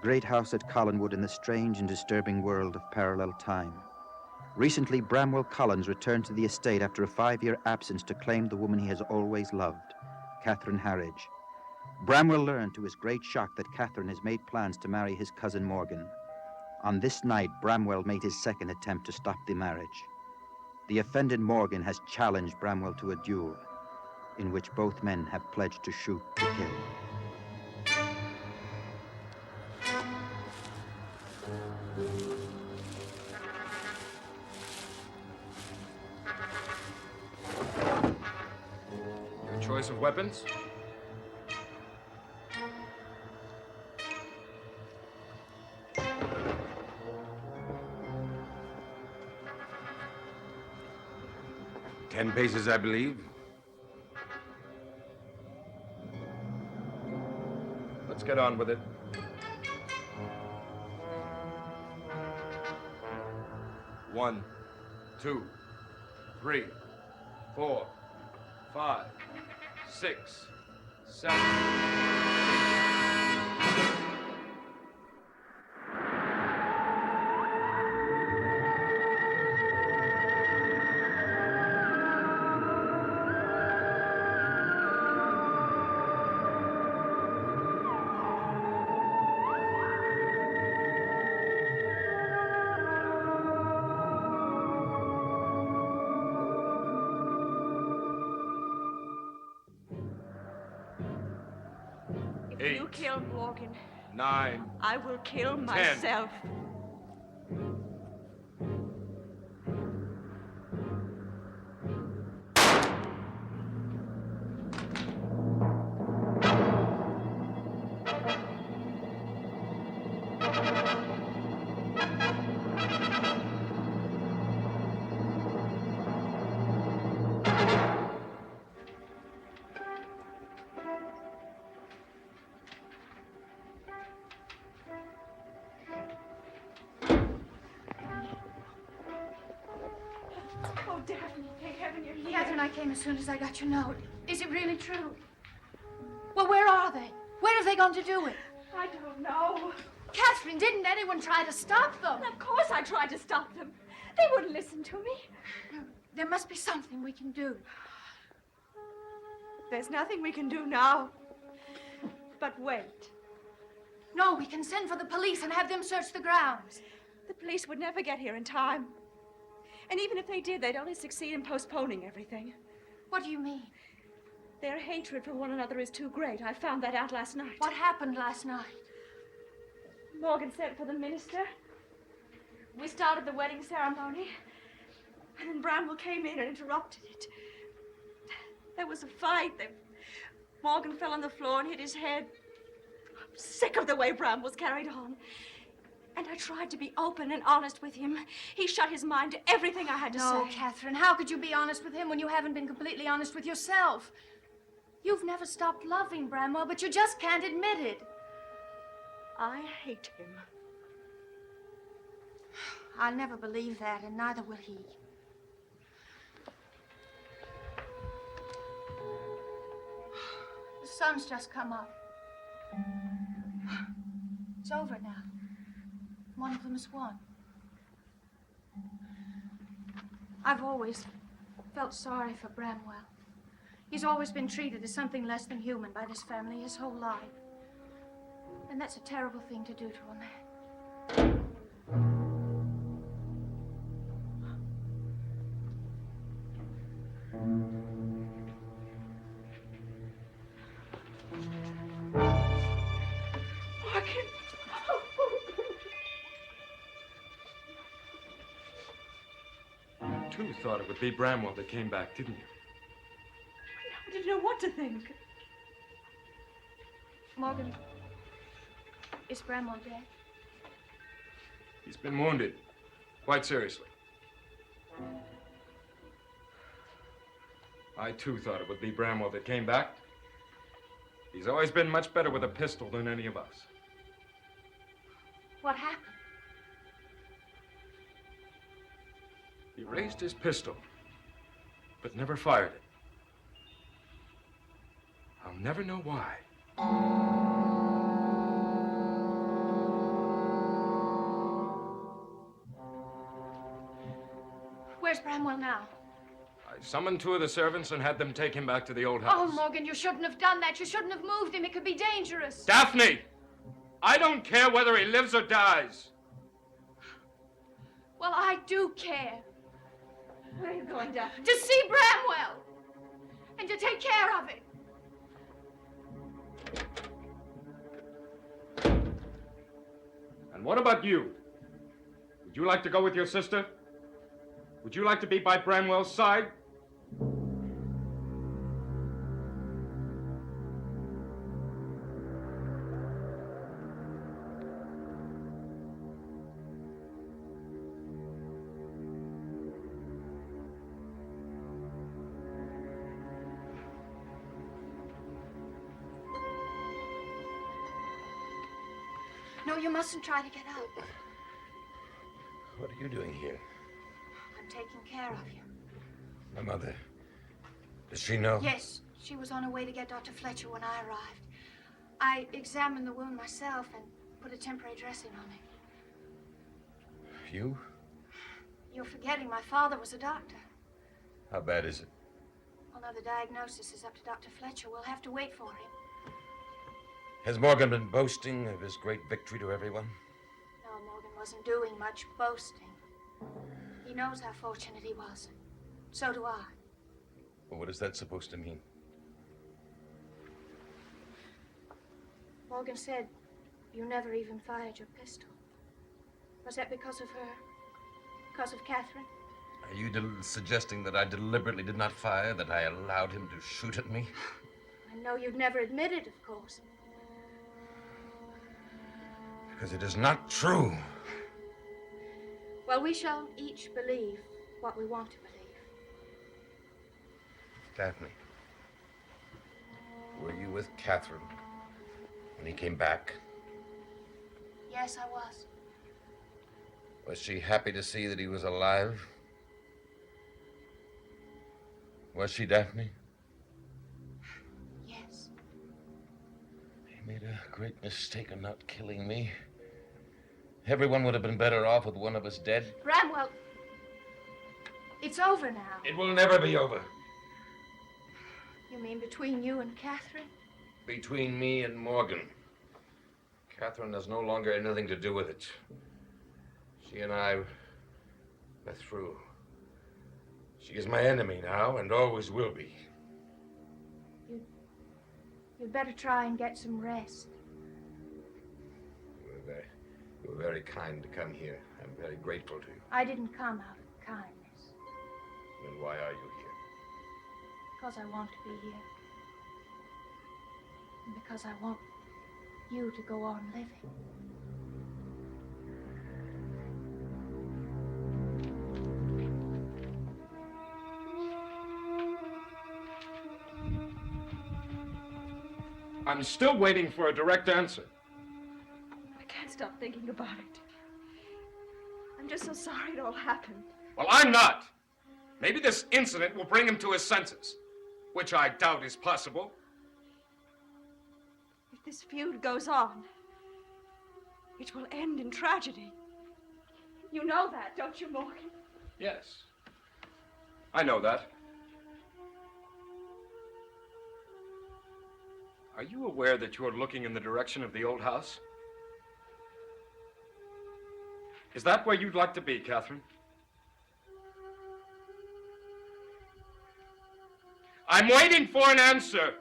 great house at Collinwood in the strange and disturbing world of parallel time. Recently, Bramwell Collins returned to the estate after a 5-year absence to claim the woman he has always loved, Catherine Harridge. Bramwell learned to his great shock that Catherine has made plans to marry his cousin Morgan. On this night, Bramwell made his second attempt to stop the marriage. The offended Morgan has challenged Bramwell to a duel, in which both men have pledged to shoot to kill. Your choice of weapons? Ten paces, I believe. Let's get on with it. One, 2, 3, 4, 5, 6, 7. If you kill Morgan, 9. I will kill myself. Oh, Daphne, thank heaven you're here. Catherine, I came as soon as I got your note. Is it really true? Well, where are they? Where have they gone to do it? I don't know. Catherine, didn't anyone try to stop them? Of course I tried to stop them. They wouldn't listen to me. There must be something we can do. There's nothing we can do now. But wait. No, we can send for the police and have them search the grounds. The police would never get here in time. And even if they did, they'd only succeed in postponing everything. What do you mean? Their hatred for one another is too great. I found that out last night. What happened last night? Morgan sent for the minister. We started the wedding ceremony. And then Bramwell came in and interrupted it. There was a fight. Morgan fell on the floor and hit his head. I'm sick of the way Bramwell's carried on. And I tried to be open and honest with him. He shut his mind to everything I had to say. No, Catherine, how could you be honest with him when you haven't been completely honest with yourself? You've never stopped loving Bramwell, but you just can't admit it. I hate him. I'll never believe that, and neither will he. The sun's just come up. It's over now. One of them has won. I've always felt sorry for Bramwell. He's always been treated as something less than human by this family his whole life. And that's a terrible thing to do to a man. You too thought it would be Bramwell that came back, didn't you? I didn't know what to think. Morgan, is Bramwell dead? He's been wounded, quite seriously. I too thought it would be Bramwell that came back. He's always been much better with a pistol than any of us. What happened? He raised his pistol, but never fired it. I'll never know why. Where's Bramwell now? I summoned 2 of the servants and had them take him back to the old house. Oh, Morgan, you shouldn't have done that. You shouldn't have moved him. It could be dangerous. Daphne! I don't care whether he lives or dies. Well, I do care. Where are you going, Daphne? To see Bramwell. And to take care of it. And what about you? Would you like to go with your sister? Would you like to be by Bramwell's side? No, you mustn't try to get up. What are you doing here? I'm taking care of you. My mother. Does she know? Yes, she was on her way to get Dr. Fletcher when I arrived. I examined the wound myself and put a temporary dressing on it. You? You're forgetting my father was a doctor. How bad is it? Although the diagnosis is up to Dr. Fletcher, we'll have to wait for him. Has Morgan been boasting of his great victory to everyone? No, Morgan wasn't doing much boasting. He knows how fortunate he was. So do I. Well, what is that supposed to mean? Morgan said you never even fired your pistol. Was that because of her? Because of Catherine? Are you suggesting that I deliberately did not fire, that I allowed him to shoot at me? I know you'd never admit it, of course. Because it is not true. Well, we shall each believe what we want to believe. Daphne, were you with Catherine when he came back? Yes, I was. Was she happy to see that he was alive? Was she, Daphne? Yes. He made a great mistake in not killing me. Everyone would have been better off with one of us dead. Bramwell, it's over now. It will never be over. You mean between you and Catherine? Between me and Morgan. Catherine has no longer anything to do with it. She and I are through. She is my enemy now and always will be. You'd better try and get some rest. You were very kind to come here. I'm very grateful to you. I didn't come out of kindness. Then why are you here? Because I want to be here. And because I want you to go on living. I'm still waiting for a direct answer. I can't stop thinking about it. I'm just so sorry it all happened. Well, I'm not. Maybe this incident will bring him to his senses, which I doubt is possible. If this feud goes on, it will end in tragedy. You know that, don't you, Morgan? Yes. I know that. Are you aware that you're looking in the direction of the old house? Is that where you'd like to be, Catherine? I'm waiting for an answer.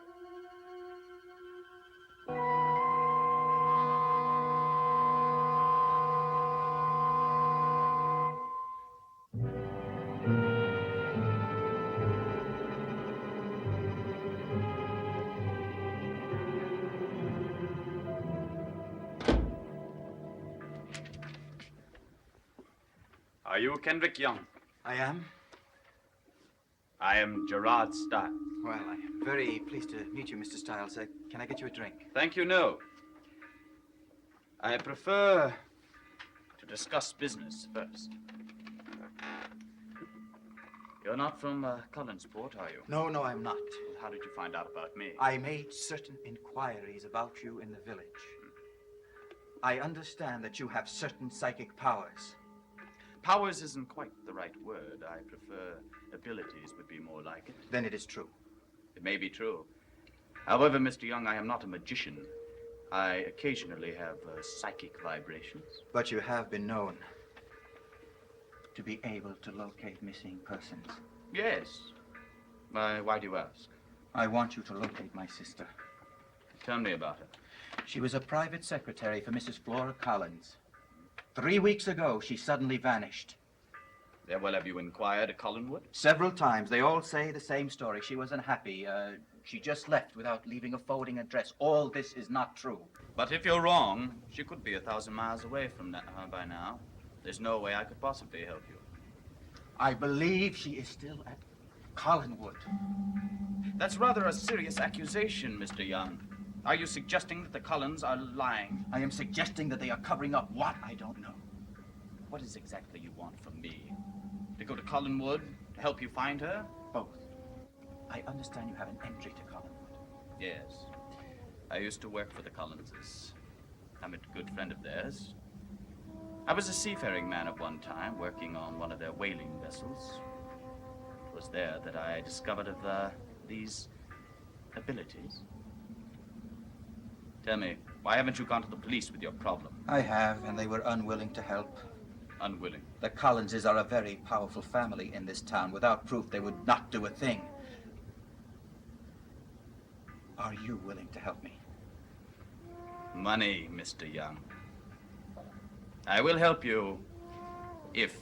Are you Kendrick Young? I am. I am Gerard Stiles. Well, I am very pleased to meet you, Mr. Stiles. Can I get you a drink? Thank you, no. I prefer to discuss business first. You're not from Collinsport, are you? No, I'm not. Well, how did you find out about me? I made certain inquiries about you in the village. I understand that you have certain psychic powers. Powers isn't quite the right word. I prefer abilities would be more like it. Then it is true. It may be true. However, Mr. Young, I am not a magician. I occasionally have psychic vibrations. But you have been known to be able to locate missing persons. Yes. Why do you ask? I want you to locate my sister. Tell me about her. She was a private secretary for Mrs. Flora Collins. 3 weeks ago, she suddenly vanished. Well, have you inquired at Collinwood? Several times. They all say the same story. She was unhappy. She just left without leaving a forwarding address. All this is not true. But if you're wrong, she could be 1,000 miles away from by now. There's no way I could possibly help you. I believe she is still at Collinwood. That's rather a serious accusation, Mr. Young. Are you suggesting that the Cullens are lying? I am suggesting that they are covering up what? I don't know. What is exactly you want from me? To go to Collinwood to help you find her? Both. I understand you have an entry to Collinwood. Yes. I used to work for the Collinses. I'm a good friend of theirs. I was a seafaring man at one time, working on one of their whaling vessels. It was there that I discovered of these abilities. Tell me, why haven't you gone to the police with your problem? I have, and they were unwilling to help. Unwilling. The Collinses are a very powerful family in this town. Without proof, they would not do a thing. Are you willing to help me? Money, Mr. Young. I will help you if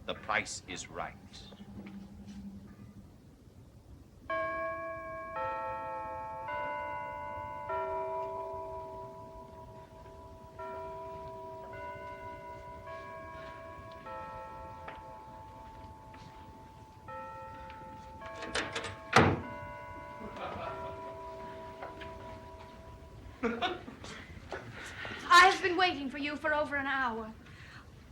the price is right. I've been waiting for you for over an hour.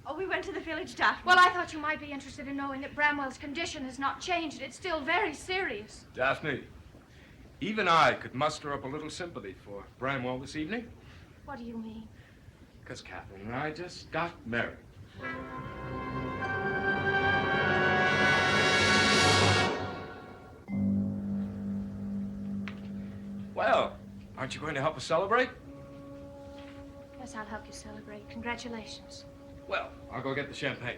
Oh, we went to the village, Daphne. Well, I thought you might be interested in knowing that Bramwell's condition has not changed. It's still very serious. Daphne, even I could muster up a little sympathy for Bramwell this evening. What do you mean? Because Catherine and I just got married. Well, aren't you going to help us celebrate? Yes, I'll help you celebrate. Congratulations. Well, I'll go get the champagne.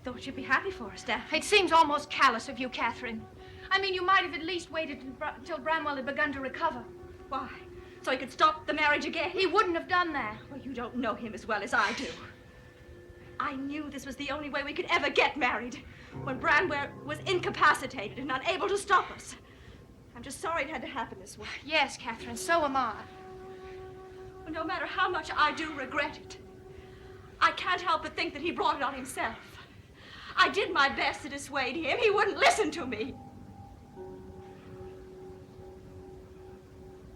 Thought you'd be happy for us, Daphne. It seems almost callous of you, Catherine. I mean, you might have at least waited until Bramwell had begun to recover. Why? So he could stop the marriage again? He wouldn't have done that. Well, you don't know him as well as I do. I knew this was the only way we could ever get married. When Bramwell was incapacitated and unable to stop us. I'm just sorry it had to happen this way. Yes, Catherine, so am I. Well, no matter how much I do regret it, I can't help but think that he brought it on himself. I did my best to dissuade him. He wouldn't listen to me.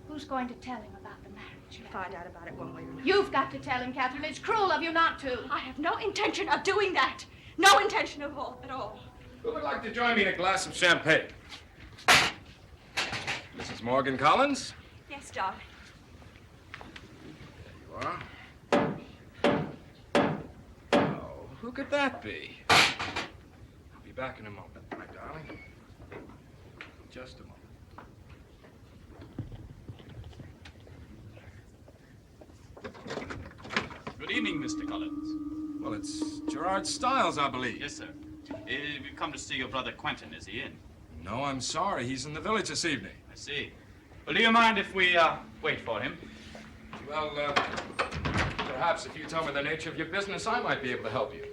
Who's going to tell him about the marriage? You'll find out about it one way or another. You've got to tell him, Catherine. It's cruel of you not to. I have no intention of doing that. No intention at all. Who would like to join me in a glass of champagne? Mrs. Morgan Collins? Yes, darling. There you are. Oh, who could that be? I'll be back in a moment, my darling. Just a moment. Good evening, Mr. Collins. Well, it's Gerard Stiles, I believe. Yes, sir. We've come to see your brother Quentin. Is he in? No, I'm sorry. He's in the village this evening. I see. Well, do you mind if we wait for him? Well, perhaps if you tell me the nature of your business, I might be able to help you.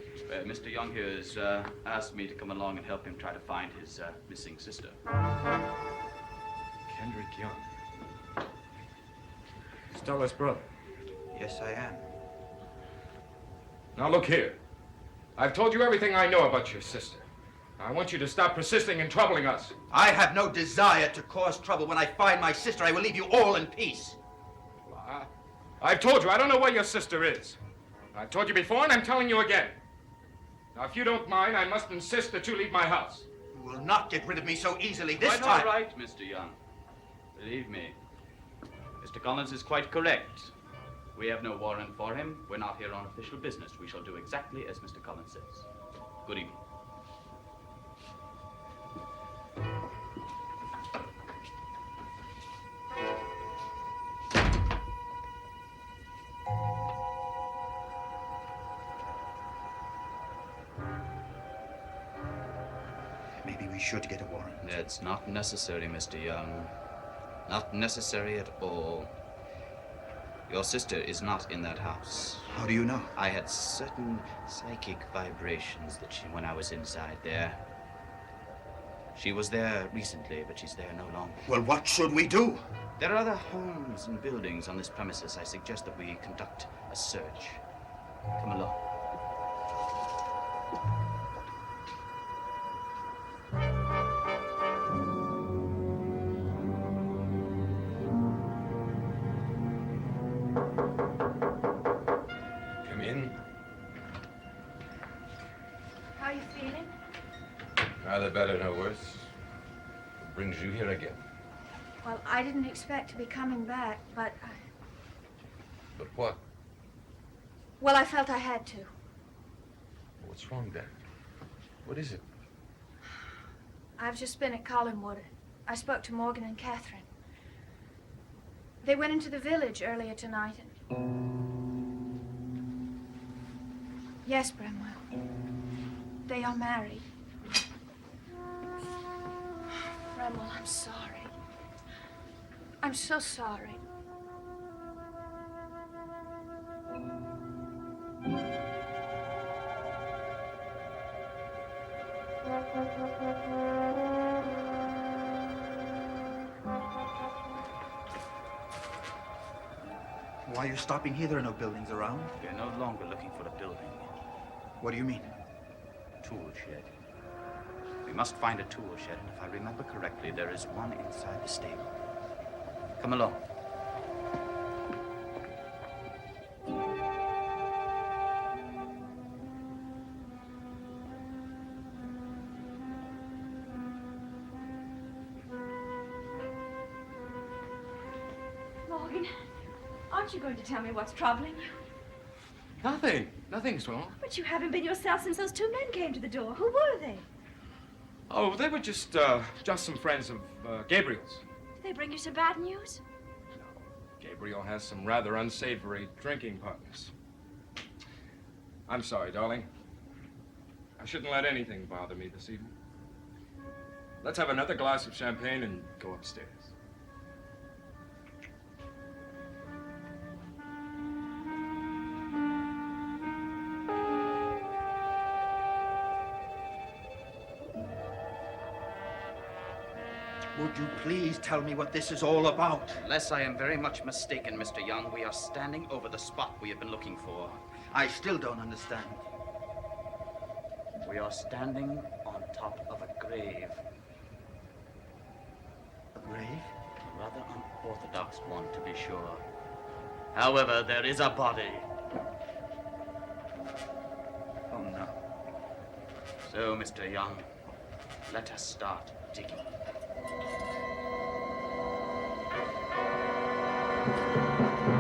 Mr. Young here has asked me to come along and help him try to find his missing sister. Kendrick Young. Stella's brother. Yes, I am. Now, look here. I've told you everything I know about your sister. I want you to stop persisting in troubling us. I have no desire to cause trouble. When I find my sister, I will leave you all in peace. Well, I've told you, I don't know where your sister is. I've told you before, and I'm telling you again. Now, if you don't mind, I must insist that you leave my house. You will not get rid of me so easily this Quite time. all right, Mr. Young. Believe me, Mr. Collins is quite correct. We have no warrant for him. We're not here on official business. We shall do exactly as Mr. Collins says. Good evening. Maybe we should get a warrant. It's not necessary, Mr. Young. Not necessary at all. Your sister is not in that house. How do you know? I had certain psychic vibrations when I was inside there. She was there recently, but she's there no longer. Well, what should we do? There are other homes and buildings on this premises. I suggest that we conduct a search. Come along. Come in. How are you feeling? Neither better nor worse. What brings you here again? Well, I didn't expect to be coming back, but But what? well, I felt I had to. What's wrong, then? What is it? I've just been at Collinwood. I spoke to Morgan and Catherine. They went into the village earlier tonight and... Yes, Bramwell. They are married. Bramwell, I'm sorry. I'm so sorry. Why are you stopping here? There are no buildings around. We are no longer looking for a building. What do you mean? Tool shed. We must find a tool shed, and if I remember correctly, there is one inside the stable. Come along. Morgan, aren't you going to tell me what's troubling you? Nothing. Nothing's wrong. But you haven't been yourself since those two men came to the door. Who were they? Oh, they were just some friends of Gabriel's. Did they bring you some bad news? Gabriel has some rather unsavory drinking partners. I'm sorry, darling. I shouldn't let anything bother me this evening. Let's have another glass of champagne and go upstairs. Would you please tell me what this is all about? Unless I am very much mistaken, Mr. Young, we are standing over the spot we have been looking for. I still don't understand. We are standing on top of a grave. A grave? A rather unorthodox one, to be sure. However, there is a body. Oh, no. So, Mr. Young, let us start digging. Oh,